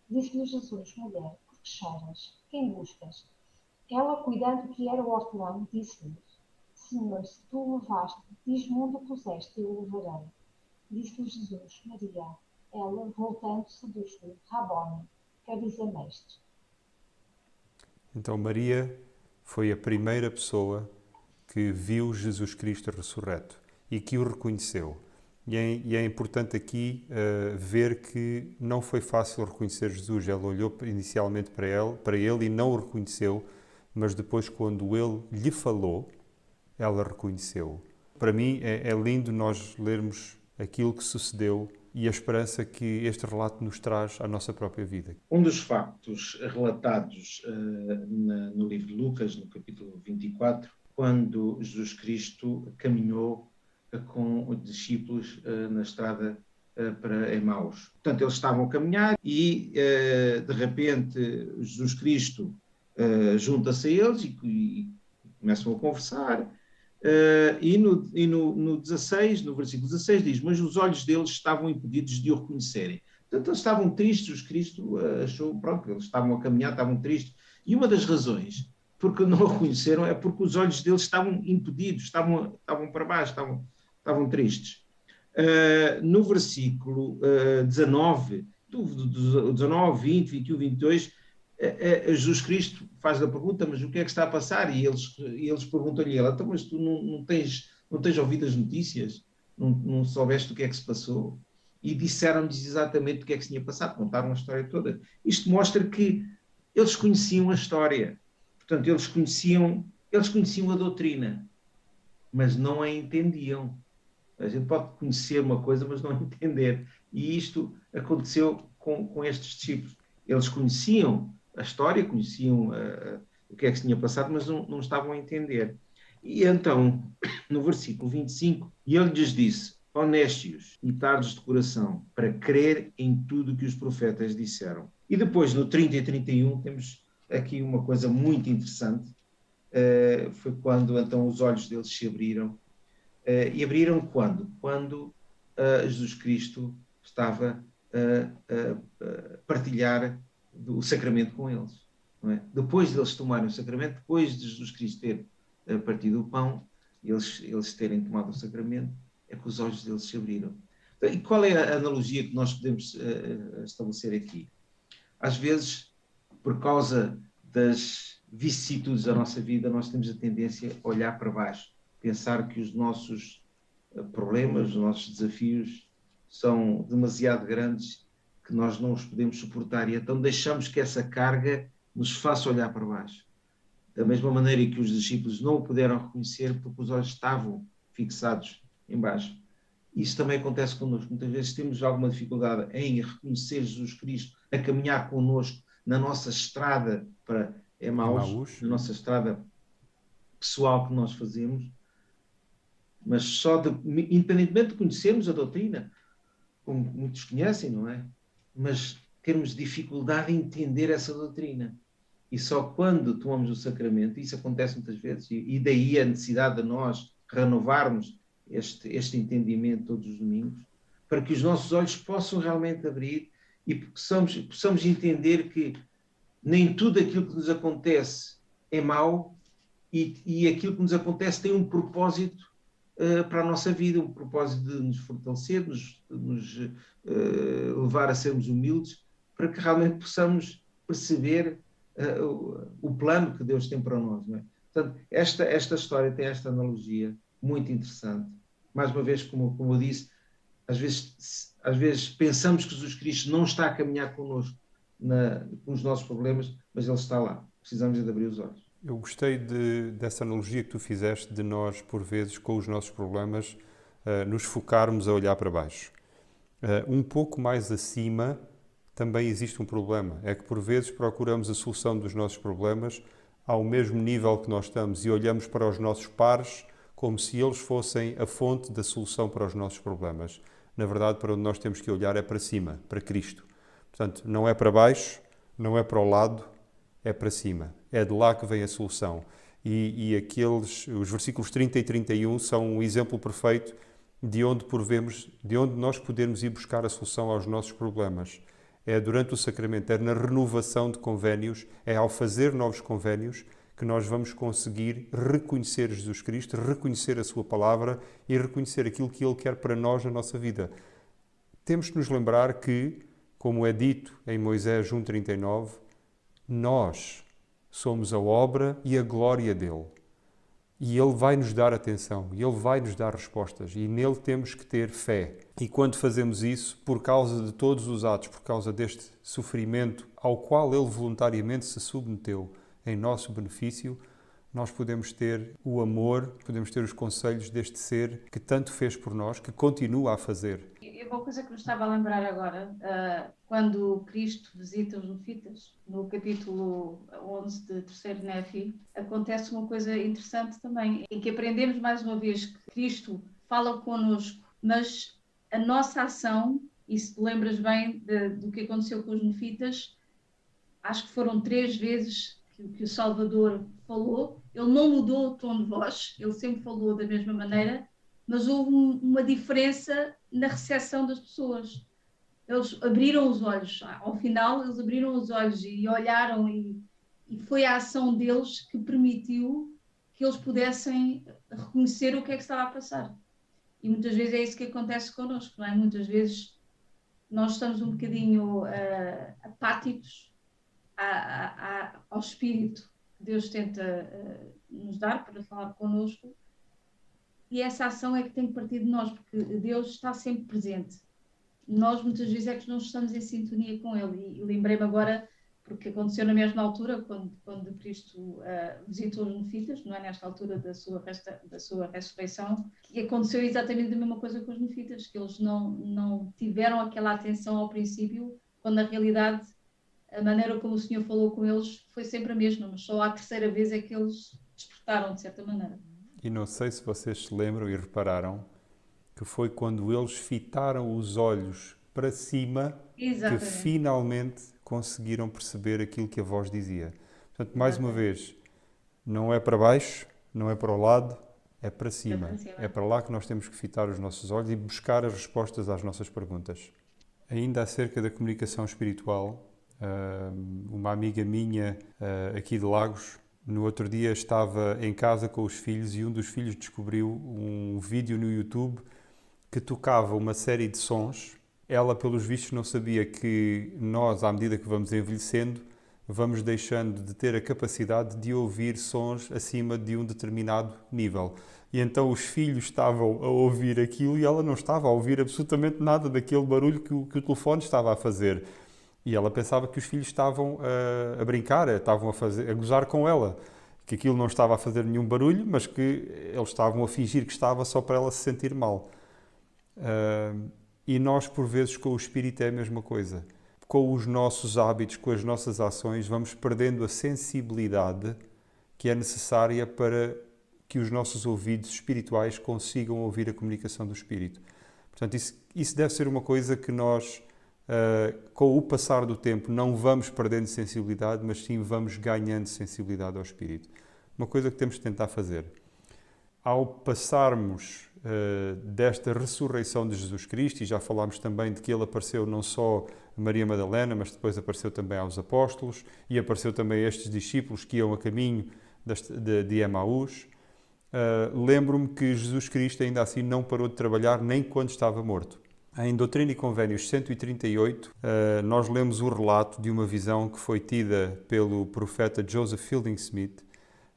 Disse-lhe Jesus: Mulher, por que choras? Quem buscas? Ela, cuidando que era o hortelão, disse-lhe: Senhor, se tu o levaste, diz-me onde o puseste e eu o levarei. Disse-lhe Jesus: Maria. Ela, voltando-se, disse-lhe: Rabone, quer dizer mestre. Então Maria foi a primeira pessoa que viu Jesus Cristo ressurreto e que o reconheceu. E é importante aqui ver que não foi fácil reconhecer Jesus. Ela olhou inicialmente para ele e não o reconheceu, mas depois, quando ele lhe falou, ela reconheceu. Para mim é lindo nós lermos aquilo que sucedeu e a esperança que este relato nos traz à nossa própria vida. Um dos factos relatados no livro de Lucas, no capítulo 24, quando Jesus Cristo caminhou com os discípulos na estrada para Emaús. Portanto, eles estavam a caminhar e, de repente, Jesus Cristo junta-se a eles e começam a conversar. E no 16, no versículo 16 diz: Mas os olhos deles estavam impedidos de o reconhecerem. Portanto, eles estavam tristes. Jesus Cristo achou, pronto, eles estavam a caminhar, estavam tristes. E uma das razões porque não o reconheceram é porque os olhos deles estavam impedidos, estavam para baixo, estavam tristes. No versículo 19, 19, 20, 21, 22, Jesus Cristo faz a pergunta: mas o que é que está a passar? E eles perguntam-lhe: então, mas tu não tens ouvido as notícias? Não soubeste o que é que se passou? E disseram-lhes exatamente o que é que se tinha passado, contaram a história toda. Isto mostra que eles conheciam a história. Portanto, eles conheciam a doutrina, mas não a entendiam. A gente pode conhecer uma coisa, mas não entender. E isto aconteceu com estes discípulos. Eles conheciam a história, conheciam o que é que se tinha passado, mas não estavam a entender. E então, no versículo 25, e ele lhes disse: honestos e tardos de coração, para crer em tudo que os profetas disseram. E depois, no 30 e 31, temos aqui uma coisa muito interessante. Foi quando então os olhos deles se abriram. E abriram quando? Quando Jesus Cristo estava partilhar o sacramento com eles. Não é? Depois de eles tomarem o sacramento, depois de Jesus Cristo ter partido o pão, eles terem tomado o sacramento, é que os olhos deles se abriram. E qual é a analogia que nós podemos estabelecer aqui? Às vezes, por causa das vicissitudes da nossa vida, nós temos a tendência a olhar para baixo, pensar que os nossos problemas, os nossos desafios são demasiado grandes, que nós não os podemos suportar, e então deixamos que essa carga nos faça olhar para baixo. Da mesma maneira que os discípulos não o puderam reconhecer porque os olhos estavam fixados em baixo. Isso também acontece connosco. Muitas vezes temos alguma dificuldade em reconhecer Jesus Cristo a caminhar connosco na nossa estrada para Emaús, na nossa estrada pessoal que nós fazemos, mas independentemente de conhecermos a doutrina, como muitos conhecem, não é? Mas termos dificuldade em entender essa doutrina. E só quando tomamos o sacramento, isso acontece muitas vezes, e daí a necessidade de nós renovarmos este entendimento todos os domingos, para que os nossos olhos possam realmente abrir e possamos entender que nem tudo aquilo que nos acontece é mau, e aquilo que nos acontece tem um propósito para a nossa vida, um propósito de nos fortalecer, nos levar a sermos humildes, para que realmente possamos perceber o plano que Deus tem para nós. Não é? Portanto, esta história tem esta analogia muito interessante. Mais uma vez, como eu disse, às vezes pensamos que Jesus Cristo não está a caminhar connosco com os nossos problemas, mas Ele está lá. Precisamos de abrir os olhos. Eu gostei dessa analogia que tu fizeste de nós, por vezes, com os nossos problemas, nos focarmos a olhar para baixo. Um pouco mais acima também existe um problema. É que, por vezes, procuramos a solução dos nossos problemas ao mesmo nível que nós estamos e olhamos para os nossos pares como se eles fossem a fonte da solução para os nossos problemas. Na verdade, para onde nós temos que olhar é para cima, para Cristo. Portanto, não é para baixo, não é para o lado, é para cima. É de lá que vem a solução. E os versículos 30 e 31 são um exemplo perfeito de onde nós podemos ir buscar a solução aos nossos problemas. É durante o sacramento, é na renovação de convénios, é ao fazer novos convénios que nós vamos conseguir reconhecer Jesus Cristo, reconhecer a sua palavra e reconhecer aquilo que Ele quer para nós na nossa vida. Temos que nos lembrar que, como é dito em Moisés 1,39, nós somos a obra e a glória dele. E Ele vai nos dar atenção, e Ele vai nos dar respostas, e nele temos que ter fé. E quando fazemos isso, por causa de todos os atos, por causa deste sofrimento ao qual Ele voluntariamente se submeteu em nosso benefício, nós podemos ter o amor, podemos ter os conselhos deste ser que tanto fez por nós, que continua a fazer. E uma coisa que me estava a lembrar agora, quando Cristo visita os nefitas, no capítulo 11 de 3º Nefi, acontece uma coisa interessante também, em que aprendemos mais uma vez que Cristo fala connosco, mas a nossa ação, e se te lembras bem do que aconteceu com os nefitas, acho que foram 3 vezes que o Salvador falou. Ele não mudou o tom de voz, ele sempre falou da mesma maneira, mas houve uma diferença na recepção das pessoas. Eles abriram os olhos, ao final eles abriram os olhos e olharam, e foi a ação deles que permitiu que eles pudessem reconhecer o que é que estava a passar. E muitas vezes é isso que acontece connosco, não é? Muitas vezes nós estamos um bocadinho apáticos ao espírito que Deus tenta nos dar para falar connosco, e essa ação é que tem que partir de nós, porque Deus está sempre presente. Nós muitas vezes é que não estamos em sintonia com Ele, e lembrei-me agora, porque aconteceu na mesma altura, quando Cristo visitou os nefitas, não é? Nesta altura da sua ressurreição, e aconteceu exatamente a mesma coisa com os nefitas, que eles não tiveram aquela atenção ao princípio, quando na realidade a maneira como o Senhor falou com eles foi sempre a mesma, mas só à 3ª vez é que eles despertaram, de certa maneira. E não sei se vocês se lembram e repararam que foi quando eles fitaram os olhos para cima que finalmente conseguiram perceber aquilo que a voz dizia. Portanto, mais uma vez, não é para baixo, não é para o lado, é para cima. É para lá que nós temos que fitar os nossos olhos e buscar as respostas às nossas perguntas. Ainda acerca da comunicação espiritual, uma amiga minha aqui de Lagos, no outro dia estava em casa com os filhos e um dos filhos descobriu um vídeo no YouTube que tocava uma série de sons. Ela, pelos vistos, não sabia que nós, à medida que vamos envelhecendo, vamos deixando de ter a capacidade de ouvir sons acima de um determinado nível. E então os filhos estavam a ouvir aquilo e ela não estava a ouvir absolutamente nada daquele barulho que o telefone estava a fazer. E ela pensava que os filhos estavam a brincar, estavam a gozar com ela, que aquilo não estava a fazer nenhum barulho, mas que eles estavam a fingir que estava só para ela se sentir mal. E nós, por vezes, com o espírito é a mesma coisa. Com os nossos hábitos, com as nossas ações, vamos perdendo a sensibilidade que é necessária para que os nossos ouvidos espirituais consigam ouvir a comunicação do Espírito. Portanto, isso deve ser uma coisa que nós, com o passar do tempo, não vamos perdendo sensibilidade, mas sim vamos ganhando sensibilidade ao Espírito. Uma coisa que temos de tentar fazer. Ao passarmos desta ressurreição de Jesus Cristo, e já falámos também de que ele apareceu não só a Maria Madalena, mas depois apareceu também aos apóstolos e apareceu também a estes discípulos que iam a caminho de Emaús. Lembro-me que Jesus Cristo ainda assim não parou de trabalhar nem quando estava morto. Em Doutrina e Convênios 138, nós lemos o relato de uma visão que foi tida pelo profeta Joseph Fielding Smith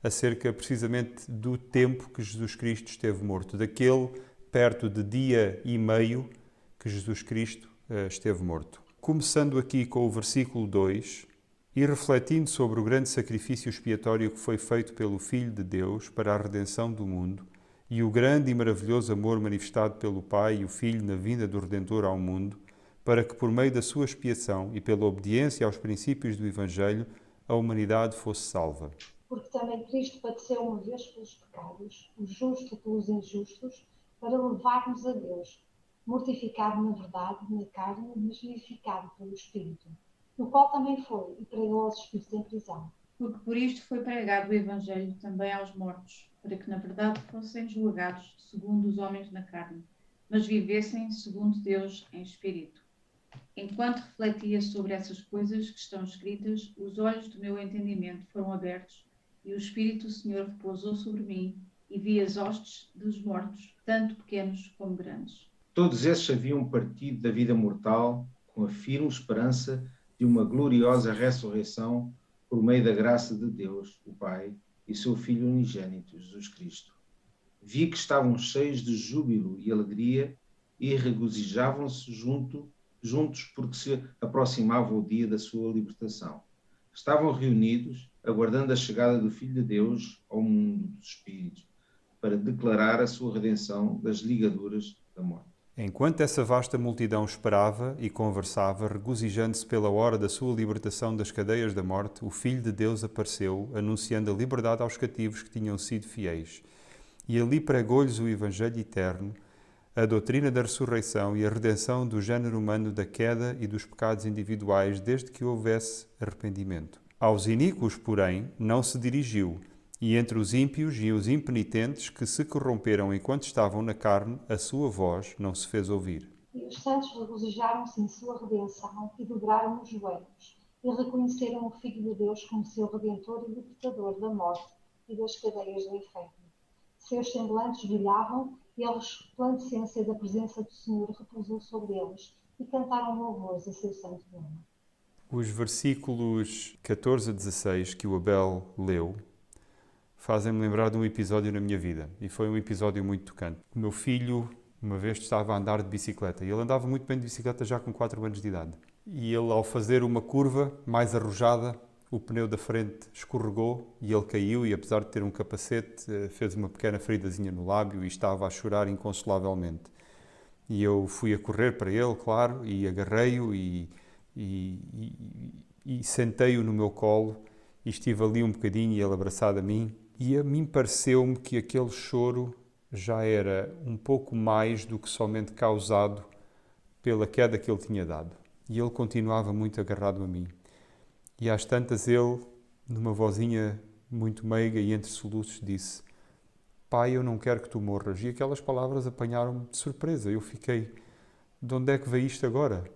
acerca precisamente do tempo que Jesus Cristo esteve morto, daquele perto de dia e meio que Jesus Cristo esteve morto. Começando aqui com o versículo 2, e refletindo sobre o grande sacrifício expiatório que foi feito pelo Filho de Deus para a redenção do mundo, e o grande e maravilhoso amor manifestado pelo Pai e o Filho na vinda do Redentor ao mundo, para que por meio da sua expiação e pela obediência aos princípios do Evangelho, a humanidade fosse salva. Porque também Cristo padeceu uma vez pelos pecados, o justo pelos injustos, para levar-nos a Deus, mortificado na verdade, na carne, mas vivificado pelo Espírito, no qual também foi e pregou aos espíritos em prisão. Porque por isto foi pregado o Evangelho também aos mortos, para que na verdade fossem julgados segundo os homens na carne, mas vivessem segundo Deus em espírito. Enquanto refletia sobre essas coisas que estão escritas, os olhos do meu entendimento foram abertos e o Espírito do Senhor repousou sobre mim e vi as hostes dos mortos, tanto pequenos como grandes. Todos esses haviam partido da vida mortal com a firme esperança de uma gloriosa ressurreição por meio da graça de Deus, o Pai, e seu Filho unigênito, Jesus Cristo. Vi que estavam cheios de júbilo e alegria e regozijavam-se juntos porque se aproximava o dia da sua libertação. Estavam reunidos, aguardando a chegada do Filho de Deus ao mundo dos espíritos, para declarar a sua redenção das ligaduras da morte. Enquanto essa vasta multidão esperava e conversava, regozijando-se pela hora da sua libertação das cadeias da morte, o Filho de Deus apareceu, anunciando a liberdade aos cativos que tinham sido fiéis. E ali pregou-lhes o Evangelho eterno, a doutrina da ressurreição e a redenção do género humano da queda e dos pecados individuais, desde que houvesse arrependimento. Aos iníquos, porém, não se dirigiu, e entre os ímpios e os impenitentes que se corromperam enquanto estavam na carne, a sua voz não se fez ouvir. E os santos regozijaram-se em sua redenção e dobraram os joelhos, e reconheceram o Filho de Deus como seu Redentor e Libertador da morte e das cadeias do inferno. Seus semblantes brilhavam e a resplandecência da presença do Senhor repousou sobre eles, e cantaram louvores a seu santo nome. Os versículos 14 a 16 que o Abel leu fazem-me lembrar de um episódio na minha vida, e foi um episódio muito tocante. O meu filho, uma vez, estava a andar de bicicleta, e ele andava muito bem de bicicleta já com 4 anos de idade. E ele, ao fazer uma curva mais arrojada, o pneu da frente escorregou e ele caiu, e apesar de ter um capacete, fez uma pequena feridazinha no lábio e estava a chorar inconsolavelmente. E eu fui a correr para ele, claro, e agarrei-o e sentei-o no meu colo, e estive ali um bocadinho e ele abraçado a mim. E a mim pareceu-me que aquele choro já era um pouco mais do que somente causado pela queda que ele tinha dado. E ele continuava muito agarrado a mim. E às tantas ele, numa vozinha muito meiga e entre soluços, disse: "Pai, eu não quero que tu morras." E aquelas palavras apanharam-me de surpresa. Eu fiquei: de onde é que veio isto agora?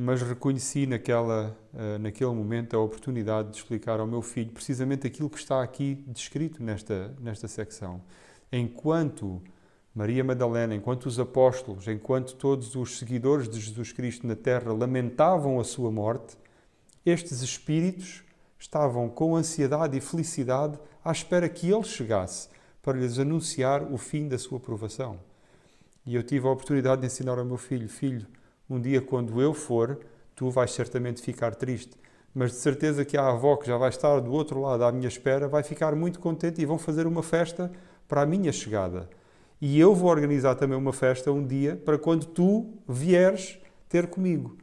mas reconheci naquele momento a oportunidade de explicar ao meu filho precisamente aquilo que está aqui descrito nesta secção. Enquanto Maria Madalena, enquanto os apóstolos, enquanto todos os seguidores de Jesus Cristo na terra lamentavam a sua morte, estes espíritos estavam com ansiedade e felicidade à espera que ele chegasse para lhes anunciar o fim da sua provação. E eu tive a oportunidade de ensinar ao meu filho: filho, um dia quando eu for, tu vais certamente ficar triste, mas de certeza que a avó que já vai estar do outro lado à minha espera vai ficar muito contente e vão fazer uma festa para a minha chegada. E eu vou organizar também uma festa um dia para quando tu vieres ter comigo.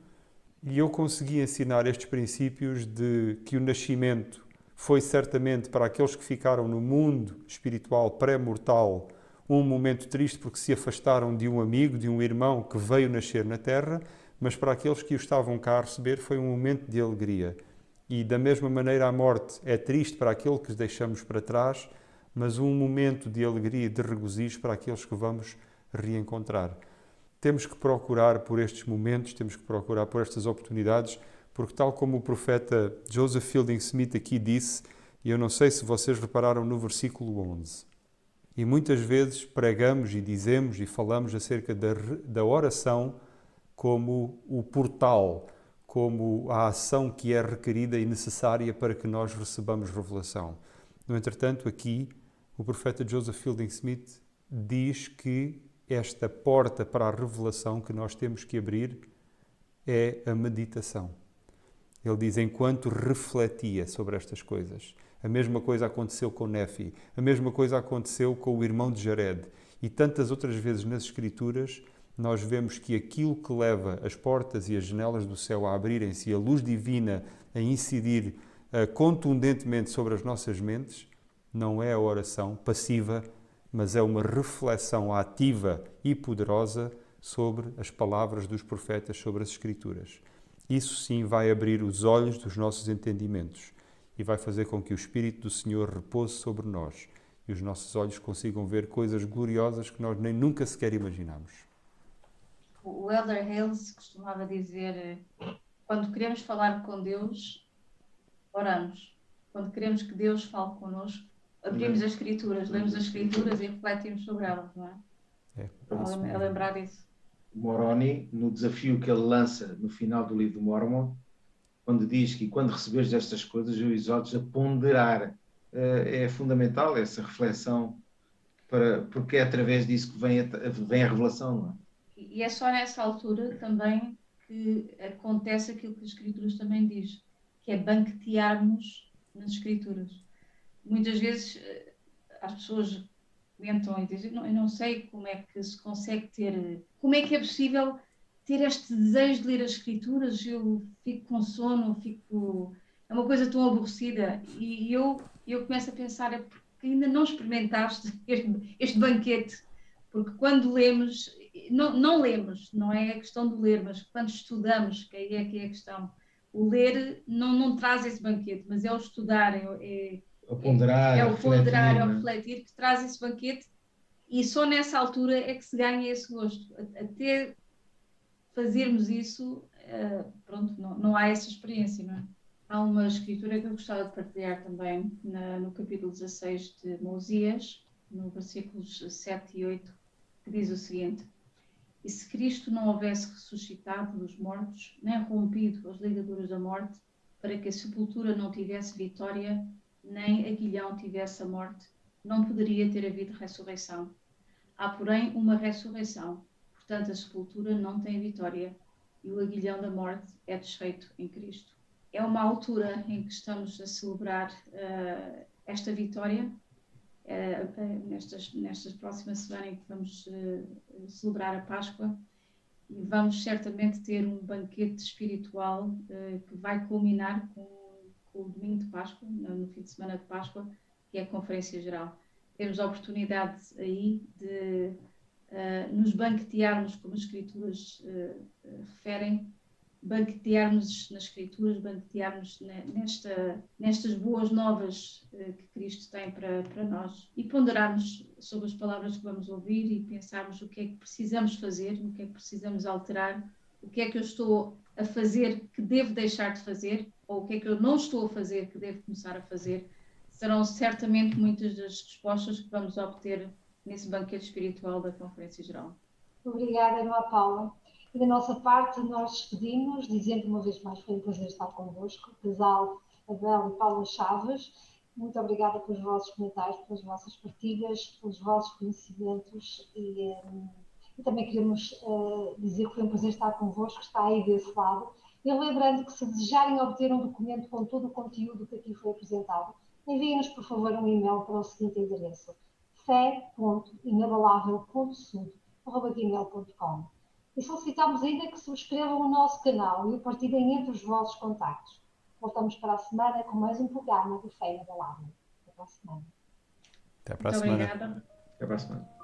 E eu consegui ensinar estes princípios de que o nascimento foi certamente para aqueles que ficaram no mundo espiritual pré-mortal um momento triste porque se afastaram de um amigo, de um irmão que veio nascer na terra, mas para aqueles que o estavam cá a receber foi um momento de alegria. E da mesma maneira a morte é triste para aquele que deixamos para trás, mas um momento de alegria e de regozijo para aqueles que vamos reencontrar. Temos que procurar por estes momentos, temos que procurar por estas oportunidades, porque tal como o profeta Joseph Fielding Smith aqui disse, e eu não sei se vocês repararam no versículo 11, e muitas vezes pregamos e dizemos e falamos acerca da oração como o portal, como a ação que é requerida e necessária para que nós recebamos revelação. No entretanto, aqui, o profeta Joseph Fielding Smith diz que esta porta para a revelação que nós temos que abrir é a meditação. Ele diz, enquanto refletia sobre estas coisas. A mesma coisa aconteceu com Néfi, a mesma coisa aconteceu com o irmão de Jared. E tantas outras vezes nas Escrituras, nós vemos que aquilo que leva as portas e as janelas do céu a abrirem-se e a luz divina a incidir contundentemente sobre as nossas mentes, não é a oração passiva, mas é uma reflexão ativa e poderosa sobre as palavras dos profetas, sobre as Escrituras. Isso sim vai abrir os olhos dos nossos entendimentos e vai fazer com que o Espírito do Senhor repouse sobre nós e os nossos olhos consigam ver coisas gloriosas que nós nem nunca sequer imaginamos. O Elder Hales costumava dizer, quando queremos falar com Deus, oramos. Quando queremos que Deus fale connosco, abrimos as Escrituras, lemos as Escrituras e refletimos sobre elas, não é? É lembrar disso. Moroni, no desafio que ele lança no final do livro do Mormon, quando diz que quando receberes estas coisas, eu exorto a ponderar. É fundamental essa reflexão, porque é através disso que vem a revelação, não é? E é só nessa altura também que acontece aquilo que as Escrituras também diz, que é banquetearmos nas Escrituras. Muitas vezes as pessoas comentam e dizem, eu não sei como é que se consegue como é que é possível ter este desejo de ler as Escrituras, eu fico com sono, é uma coisa tão aborrecida, e eu começo a pensar, é porque ainda não experimentaste este banquete, porque quando lemos, não lemos, não é a questão de ler, mas quando estudamos, que aí é que é a questão, o ler não traz esse banquete, mas é o estudar, o ponderar, o ponderar, é o né? refletir que traz esse banquete, e só nessa altura é que se ganha esse gosto. Até fazermos isso, pronto, não há essa experiência, não é? Há uma escritura que eu gostava de partilhar também no capítulo 16 de Mosias, no versículos 7 e 8, que diz o seguinte: e se Cristo não houvesse ressuscitado dos mortos, nem rompido as ligaduras da morte, para que a sepultura não tivesse vitória, nem aguilhão tivesse a morte, não poderia ter havido ressurreição. Há, porém, uma ressurreição, portanto a sepultura não tem vitória, e o aguilhão da morte é desfeito em Cristo. É uma altura em que estamos a celebrar esta vitória, nestas próximas semanas em que vamos celebrar a Páscoa, e vamos certamente ter um banquete espiritual que vai culminar com o domingo de Páscoa, no fim de semana de Páscoa, que é a Conferência Geral. Temos a oportunidade aí de nos banquetearmos, como as Escrituras referem, banquetearmos nas Escrituras, banquetearmos nestas boas novas que Cristo tem para nós, e ponderarmos sobre as palavras que vamos ouvir e pensarmos o que é que precisamos fazer, o que é que precisamos alterar, o que é que eu estou a fazer que devo deixar de fazer, ou o que é que eu não estou a fazer que devo começar a fazer, serão certamente muitas das respostas que vamos obter nesse banquete espiritual da Conferência Geral. Obrigada, irmã Paula. E da nossa parte, nós despedimos, dizendo uma vez mais, foi um prazer estar convosco, casal Abel e Paula Chaves. Muito obrigada pelos vossos comentários, pelas vossas partilhas, pelos vossos conhecimentos e também queremos dizer que foi um prazer estar convosco, está aí desse lado. E lembrando que se desejarem obter um documento com todo o conteúdo que aqui foi apresentado, enviem-nos, por favor, um e-mail para o seguinte endereço: fé.inabalável.sud@gmail.com. E solicitamos ainda que subscrevam o nosso canal e o partilhem entre os vossos contactos. Voltamos para a semana com mais um programa do Fé Inabalável. Até para a semana. Até para a Muito semana. obrigada. Até para a semana.